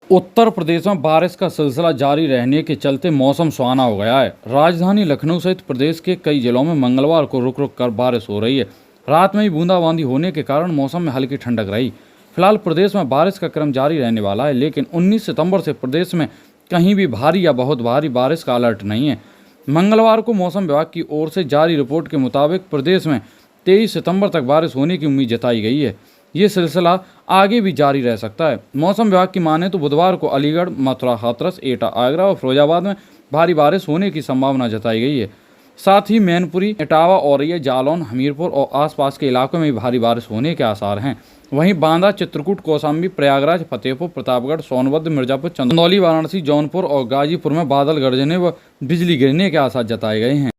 उत्तर प्रदेश में बारिश का सिलसिला जारी रहने के चलते मौसम सुहाना हो गया है। राजधानी लखनऊ सहित प्रदेश के कई जिलों में मंगलवार को रुक रुक कर बारिश हो रही है। रात में ही बूंदाबांदी होने के कारण मौसम में हल्की ठंडक रही। फिलहाल प्रदेश में बारिश का क्रम जारी रहने वाला है, लेकिन 19 सितंबर से प्रदेश में कहीं भी भारी या बहुत भारी बारिश का अलर्ट नहीं है। मंगलवार को मौसम विभाग की ओर से जारी रिपोर्ट के मुताबिक प्रदेश में 23 सितंबर तक बारिश होने की उम्मीद जताई गई है। ये सिलसिला आगे भी जारी रह सकता है। मौसम विभाग की माने तो बुधवार को अलीगढ़, मथुरा, हाथरस, एटा, आगरा और फिरोजाबाद में भारी बारिश होने की संभावना जताई गई है। साथ ही मैनपुरी, इटावा, औरैया, जालौन, हमीरपुर और आसपास के इलाकों में भी भारी बारिश होने के आसार हैं। वहीं बांदा, चित्रकूट, कौशाम्बी, प्रयागराज, फतेहपुर, प्रतापगढ़, सोनभद्र, मिर्जापुर, चंदौली, वाराणसी, जौनपुर और गाजीपुर में बादल गरजने व बिजली गिरने के आसार जताए गए हैं।